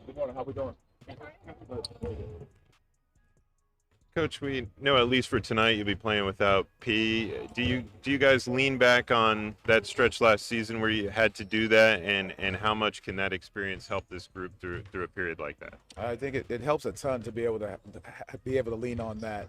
Good morning. How we doing? Coach, we know at least for tonight you'll be playing without P. Do you guys lean back on that stretch last season where you had to do that, and how much can that experience help this group through a period like that? I think it helps a ton to be able to lean on that.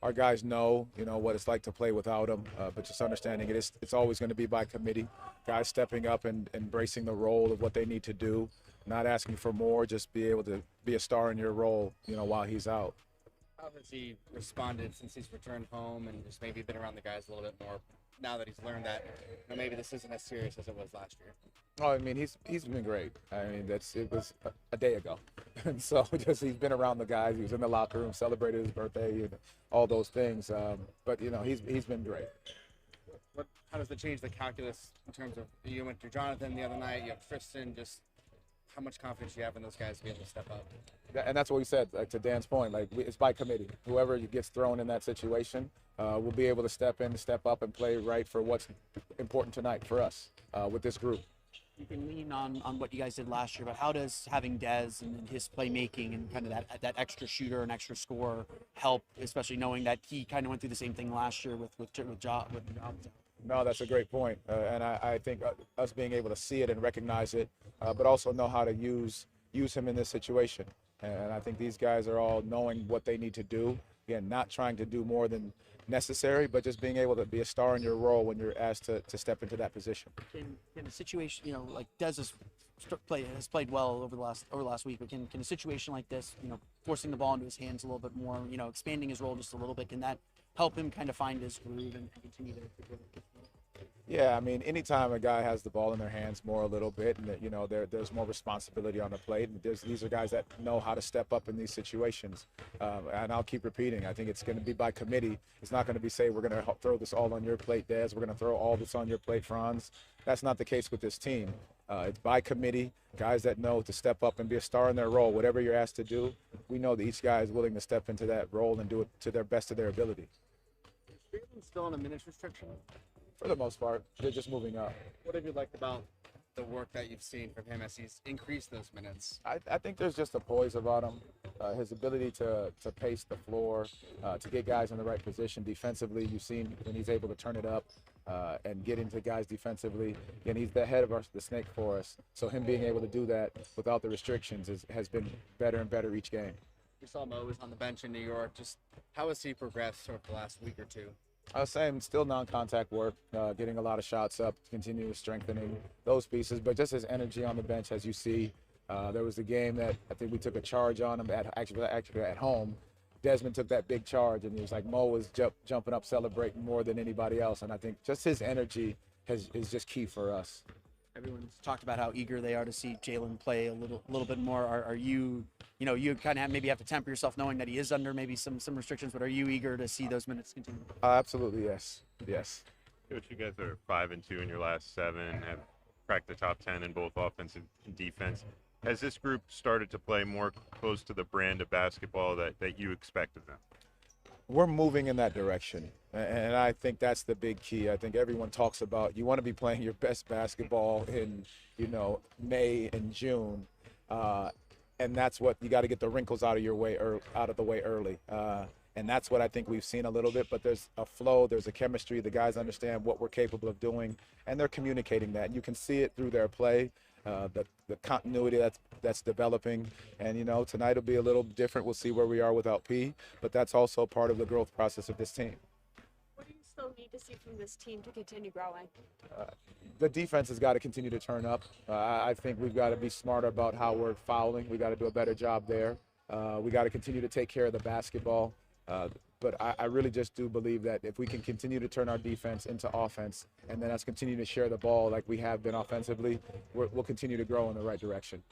Our guys know, what it's like to play without him, but just understanding it's always going to be by committee. Guys stepping up and embracing the role of what they need to do, not asking for more, just be able to be a star in your role, while he's out. How has he responded since he's returned home and just maybe been around the guys a little bit more now that he's learned that maybe this isn't as serious as it was last year? Oh, I mean, he's been great. I mean, it was a day ago, and so just he's been around the guys. He was in the locker room, celebrated his birthday, and all those things. But he's been great. How does it change the calculus in terms of you went to Jonathan the other night, you have Tristan, just how much confidence do you have in those guys to be able to step up? And that's what we said, like to Dan's point, it's by committee. Whoever gets thrown in that situation will be able to step in, step up, and play right for what's important tonight for us with this group. You can lean on what you guys did last year, but how does having Dez and his playmaking and kind of that extra shooter and extra scorer help, especially knowing that he kind of went through the same thing last year with Job? No, that's a great point. And I think us being able to see it and recognize it, but also know how to use him in this situation. And I think these guys are all knowing what they need to do. Again, not trying to do more than necessary, but just being able to be a star in your role when you're asked to step into that position. In a situation, like Dez has played well over the last week, but can a situation like this, forcing the ball into his hands a little bit more, expanding his role just a little bit, can that help him kind of find his groove and continue to Yeah, I mean, anytime a guy has the ball in their hands more a little bit, and there's more responsibility on the plate. And these are guys that know how to step up in these situations. And I'll keep repeating. I think it's going to be by committee. It's not going to be say we're going to throw this all on your plate, Dez. We're going to throw all this on your plate, Franz. That's not the case with this team. It's by committee. Guys that know to step up and be a star in their role, whatever you're asked to do. We know that each guy is willing to step into that role and do it to their best of their ability. Is still on a minutes restriction? For the most part, they're just moving up. What have you liked about the work that you've seen from him as he's increased those minutes? I think there's just a poise about him, his ability to pace the floor, to get guys in the right position defensively. You've seen when he's able to turn it up and get into guys defensively. And he's the head of the snake for us. So him being able to do that without the restrictions has been better and better each game. We saw Mo was on the bench in New York. Just how has he progressed over the last week or two? Same, still non-contact work, getting a lot of shots up, continuing strengthening those pieces. But just his energy on the bench, as you see, there was a game that I think we took a charge on him actually at home. Desmond took that big charge, and he was like Mo was jumping up, celebrating more than anybody else. And I think just his energy is just key for us. Everyone's talked about how eager they are to see Jalen play a little bit more. Are you, you kind of maybe have to temper yourself knowing that he is under maybe some restrictions, but are you eager to see those minutes continue? Absolutely, yes. Yes. Coach, you guys are 5-2 in your last 7, have cracked the top 10 in both offense and defense. Has this group started to play more close to the brand of basketball that you expect of them? We're moving in that direction, and I think that's the big key. I think everyone talks about you want to be playing your best basketball in, May and June, and that's what you got to get the wrinkles out of the way early. And that's what I think we've seen a little bit. But there's a flow, there's a chemistry. The guys understand what we're capable of doing, and they're communicating that. And you can see it through their play. The continuity that's developing, and tonight will be a little different. We'll see where we are without P, but that's also part of the growth process of this team. What do you still need to see from this team to continue growing? The defense has got to continue to turn up. I think we've got to be smarter about how we're fouling. We got to do a better job there. We got to continue to take care of the basketball. But I really just do believe that if we can continue to turn our defense into offense and then us continue to share the ball like we have been offensively, we'll continue to grow in the right direction.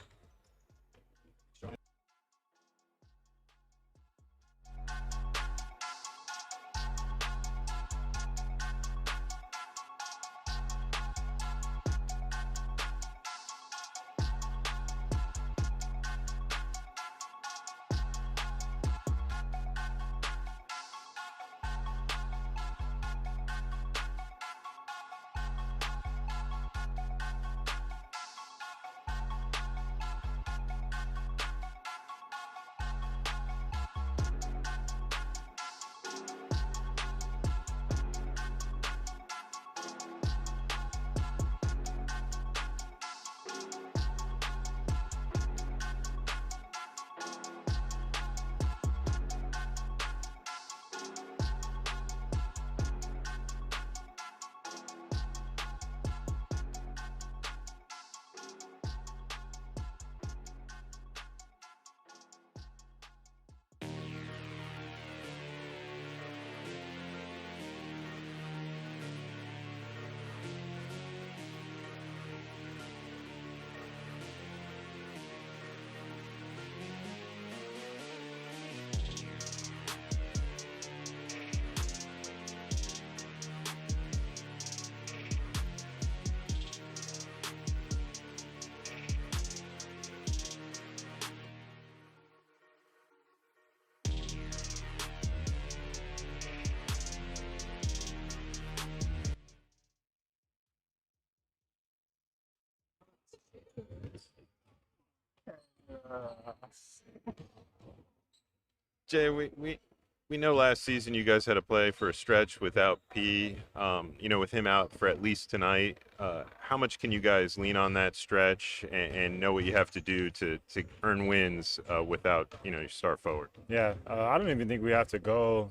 Jay, we know last season you guys had to play for a stretch without P. With him out for at least tonight, how much can you guys lean on that stretch and know what you have to do to earn wins without your star forward? Yeah, I don't even think we have to go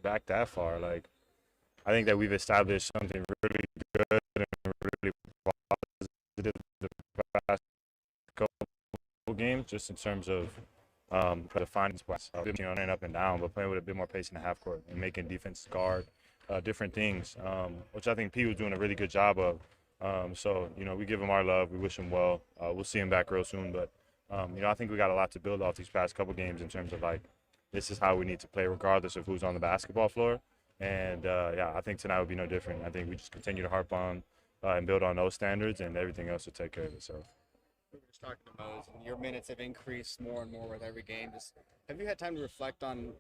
back that far. Like, I think that we've established something really good and really positive the past couple games, just in terms of the finance wise, running up and down, but playing with a bit more pace in the half court and making defense guard different things, which I think P was doing a really good job of. So we give him our love. We wish him well. We'll see him back real soon, but I think we got a lot to build off these past couple games in terms of like this is how we need to play regardless of who's on the basketball floor. And I think tonight will be no different. I think we just continue to harp on and build on those standards, and everything else will take care of itself. We were just talking to Mose, and your minutes have increased more and more with every game. Have you had time to reflect on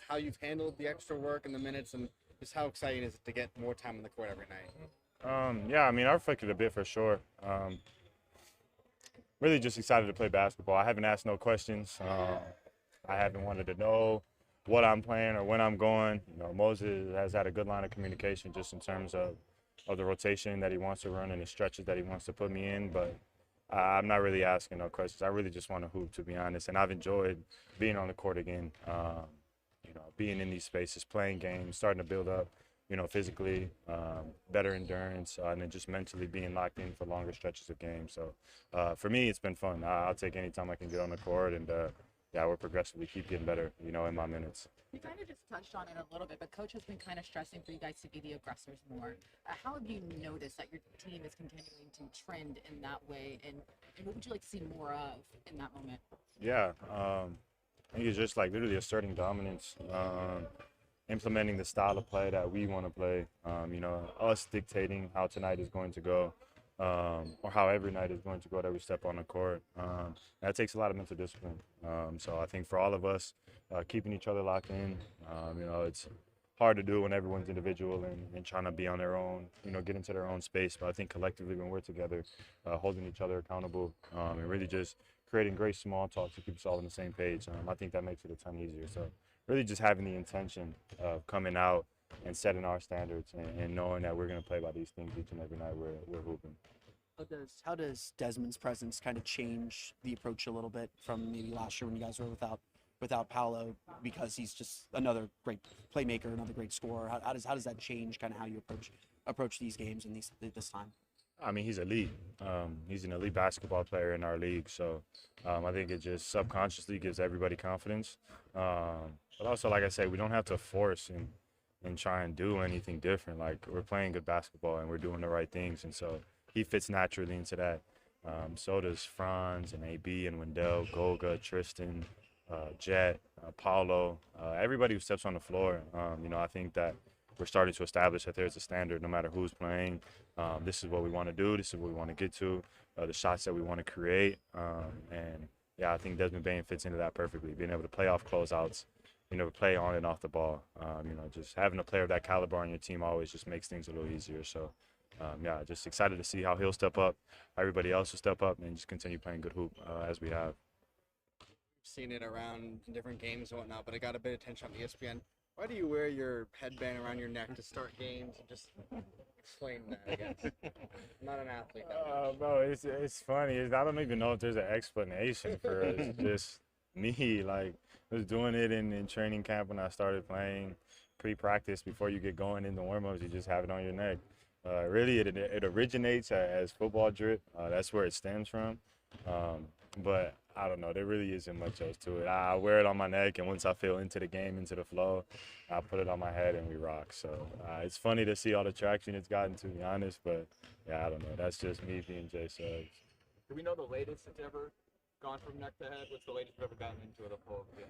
how you've handled the extra work and the minutes, and just how exciting is it to get more time on the court every night? I reflected a bit for sure. Really just excited to play basketball. I haven't asked no questions. I haven't wanted to know what I'm playing or when I'm going. Moses has had a good line of communication just in terms of the rotation that he wants to run and the stretches that he wants to put me in, but I'm not really asking no questions. I really just want to hoop, to be honest, and I've enjoyed being on the court again, being in these spaces, playing games, starting to build up, physically, better endurance, and then just mentally being locked in for longer stretches of games. So for me, it's been fun. I'll take any time I can get on the court, and we'll progressively keep getting better, in my minutes. You kind of just touched on it a little bit, but Coach has been kind of stressing for you guys to be the aggressors more. How have you noticed that your team is continuing to trend in that way, and what would you like to see more of in that moment? Yeah, I think it's just like literally asserting dominance, implementing the style of play that we want to play, us dictating how tonight is going to go. Or how every night is going to go that we step on the court. That takes a lot of mental discipline. So I think for all of us, keeping each other locked in, it's hard to do when everyone's individual and trying to be on their own, get into their own space. But I think collectively when we're together, holding each other accountable, and really just creating great small talk to keep us all on the same page, I think that makes it a ton easier. So really just having the intention of coming out and setting our standards and knowing that we're going to play by these things each and every night we're hooping. How does Desmond's presence kind of change the approach a little bit from maybe last year when you guys were without Paolo, because he's just another great playmaker, another great scorer? How does that change kind of how you approach these games and this time? I mean, he's elite. He's an elite basketball player in our league, so I think it just subconsciously gives everybody confidence. But also, like I said, we don't have to force and try and do anything different. Like, we're playing good basketball and we're doing the right things, and so he fits naturally into that. So does Franz and AB and Wendell, Golga, Tristan, Jet, Paulo, everybody who steps on the floor. I think that we're starting to establish that there's a standard no matter who's playing. This is what we want to do. This is what we want to get to, the shots that we want to create. I think Desmond Bane fits into that perfectly, being able to play off closeouts, play on and off the ball. Just having a player of that caliber on your team always just makes things a little easier. So, just excited to see how he'll step up, how everybody else will step up, and just continue playing good hoop as we have. Seen it around in different games and whatnot, but it got a bit of attention on ESPN. Why do you wear your headband around your neck to start games? Just explain that, I guess. I'm not an athlete. Bro, it's funny. I don't even know if there's an explanation for it. It's just me. Like, I was doing it in training camp when I started playing. Pre-practice, before you get going in the warm-ups, you just have it on your neck. Really, it originates as football drip. That's where it stems from. But I don't know. There really isn't much else to it. I wear it on my neck, and once I feel into the game, into the flow, I put it on my head and we rock. So it's funny to see all the traction it's gotten, to be honest. But I don't know. That's just me being Jay Suggs. Do we know the latest it's ever gone from neck to head? What's the latest you've ever gotten into the full game?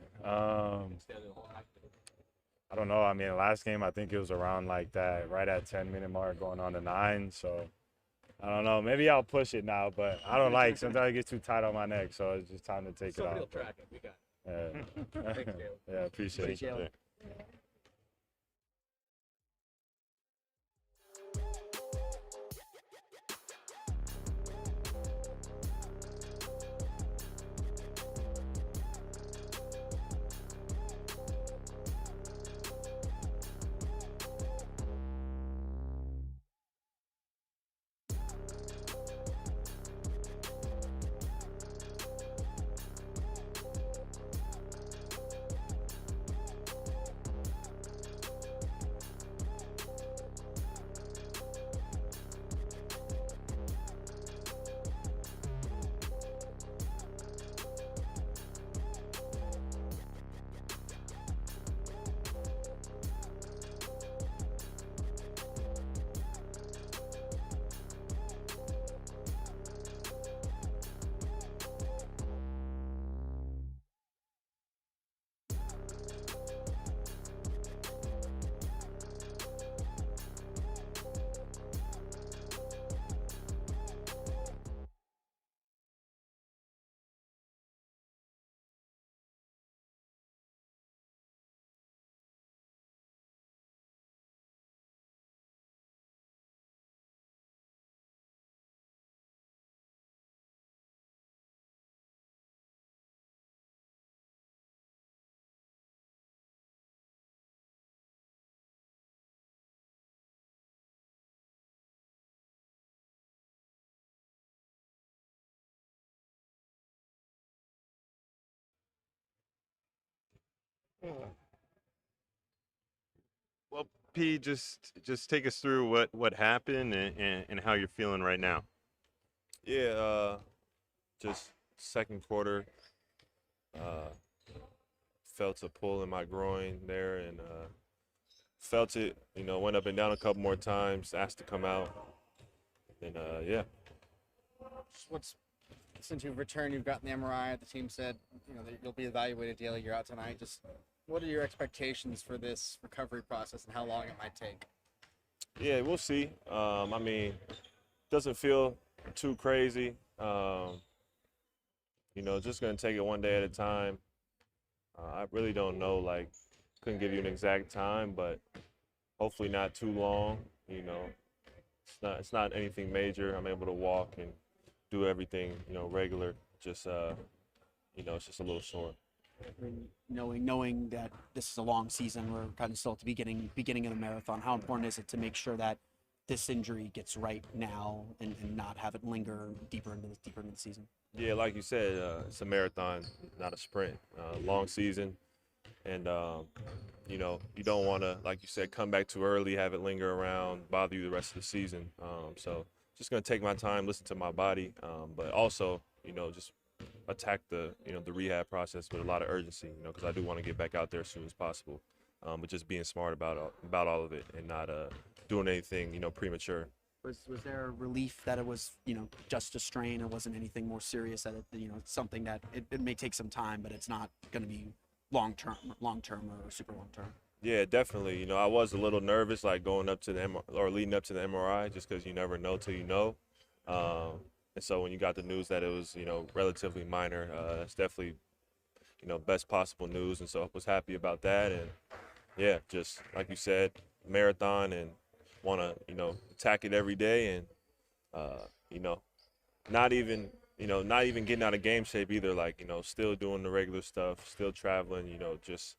Instead of the whole active? I don't know. I mean, last game, I think it was around like that, right at 10-minute mark, going on to 9. So I don't know. Maybe I'll push it now, but I don't like. Sometimes it gets too tight on my neck, so it's just time to take Somebody it will off. track it. We got it. Yeah. Thanks, Caleb. Yeah, appreciate it. Well, P, just take us through what happened and how you're feeling right now. Yeah, just second quarter, uh, felt a pull in my groin there and felt it, went up and down a couple more times, asked to come out. And yeah. Since you've returned, you've gotten the MRI. The team said, that you'll be evaluated daily. You're out tonight. Just what are your expectations for this recovery process and how long it might take? Yeah, we'll see. I mean, doesn't feel too crazy. Just going to take it one day at a time. I really don't know, couldn't give you an exact time, but hopefully not too long. It's not anything major. I'm able to walk and do everything, regular. Just, it's just a little sore. Knowing that this is a long season, we're kind of still at the beginning of the marathon. How important is it to make sure that this injury gets right now and not have it linger deeper into the season? Yeah, like you said, it's a marathon, not a sprint. Long season, and you don't want to, like you said, come back too early, have it linger around, bother you the rest of the season. So just gonna take my time, listen to my body, but also, just attack the rehab process with a lot of urgency, because I do want to get back out there as soon as possible. But just being smart about all of it and not doing anything, premature. Was there relief that it was, just a strain? It wasn't anything more serious, that it's something that it may take some time, but it's not going to be long term or super long term? Yeah, definitely. I was a little nervous, going up to the or leading up to the MRI, just because you never know till you know. And so when you got the news that it was, relatively minor, that's definitely, best possible news. And so I was happy about that. And yeah, just like you said, marathon, and want to, attack it every day, and, not even, not even getting out of game shape either. Still doing the regular stuff, still traveling, just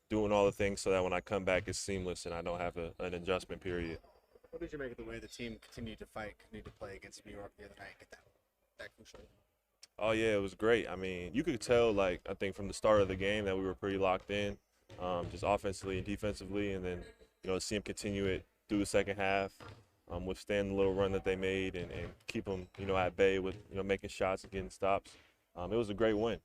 doing all the things so that when I come back, it's seamless and I don't have an adjustment period. What did you make of the way the team continued to play against New York the other night? Get that crucial. Oh yeah, it was great. I mean, you could tell, I think from the start of the game that we were pretty locked in, just offensively and defensively, and then see them continue it through the second half, withstand the little run that they made, and keep them at bay with making shots and getting stops. It was a great win.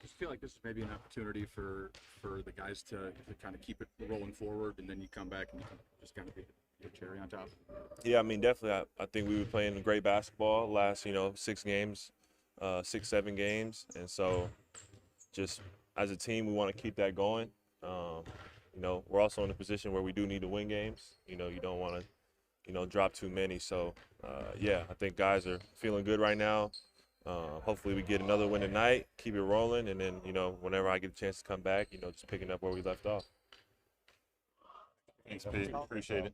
Just feel like this is maybe an opportunity for the guys to kind of keep it rolling forward, and then you come back and you can just kind of be a cherry on top. Yeah, I mean, definitely. I think we were playing great basketball last 6 games, 6-7 games, and so just as a team, we want to keep that going. We're also in a position where we do need to win games. You don't want to drop too many. So yeah, I think guys are feeling good right now. Hopefully we get another win tonight, keep it rolling, and then, whenever I get a chance to come back, just picking up where we left off. Thanks, Pete. Appreciate it.